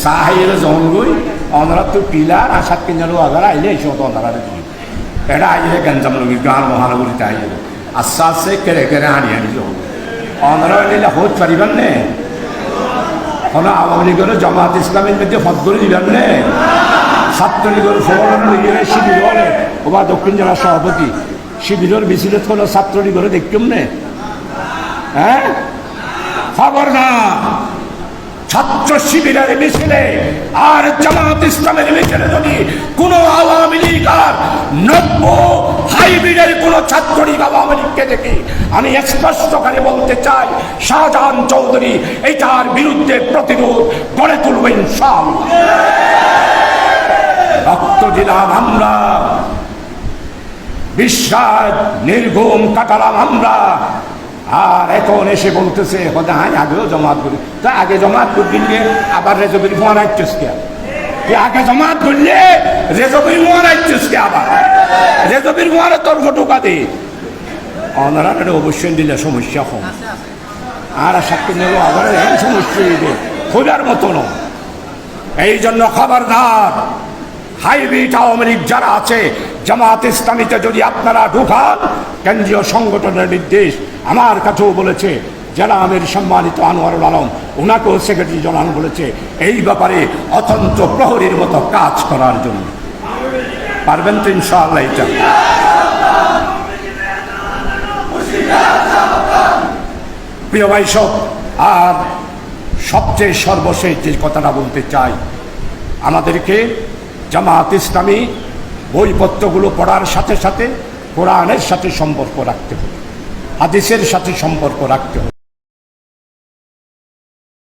সাহাইয়ের জঙ্গই অনরা তো পিলার আর সাত কিনারও আগার আইলে এসে তো অনারা দিই এটা আইলে গঞ্জাম লগি গান মহানগরীতে আইলে আস্তে আস্তে কেড়ে কেড়ে হানি হানি যাব অনরা নিলে হতে পারিবেন নে কোনো আওয়ামী লীগের জামাত ইসলামের মধ্যে ফত করে দিবেন নে ছাত্রলীগের ফোরাম শিবির হলে ওবা দক্ষিণ জেলার সভাপতি শিবিরের মিছিলে হলো ছাত্রলীগের দেখতাম নে হ্যাঁ খবর না ছাত্র শিবিরের মিছিলে আর জামাত ইসলামের মিছিলে যদি কোনো আওয়ামী লীগ আর নব্য হাইব্রিডের কোনো ছাত্রলীগ আওয়ামী লীগকে দেখি আমি স্পষ্ট করে বলতে চাই শাহজাহান চৌধুরী এটার বিরুদ্ধে প্রতিরোধ গড়ে তুলব ইনশাআল্লাহ। রক্ত দিলাম আমরা, বিশ্বাস নির্ঘুম কাটালাম আমরা, আর এখন এসে বলতেছে হ্যাঁ আগেও জমাত করি তা আগে জমাত করলে আবার রেজবির মোয়া রাখছিস কে আগে জমাত করলে রেজবির মোয়া রাখছিস কে আবার রেজবির মোয়ারে তোর ফটোকা দে অনারা অবশ্যই দিলে সমস্যা কম আর সাক্ষী নেব আবার সমস্যা দিবে খোঁজার মতো নয়। এই জন্য খবরদার হাইব্রিড আওয়ামী লীগ যারা আছে জামাত ইসলামীতে যদি আপনারা ঢুকান, কেন্দ্রীয় সংগঠনের নির্দেশ আমার কাছেও বলেছে জেলা আমির সম্মানিত আনোয়ারুল আলম, ওনাকেও সেক্রেটারি জেনারেল বলেছে এই ব্যাপারে অতন্ত্র প্রহরীর মতো কাজ করার জন্য। পারবেন তো ইনশাআল্লাহ? এটা প্রিয় ভাই সব, আর সবচেয়ে সর্বশেষ যে কথাটা বলতে চাই, আমাদেরকে জামাত ইসলামী বইপত্রগুলো পড়ার সাথে সাথে কোরআনের সাথে সম্পর্ক রাখতে হবে, হাদিসের সাথে সম্পর্ক রাখতে হবে।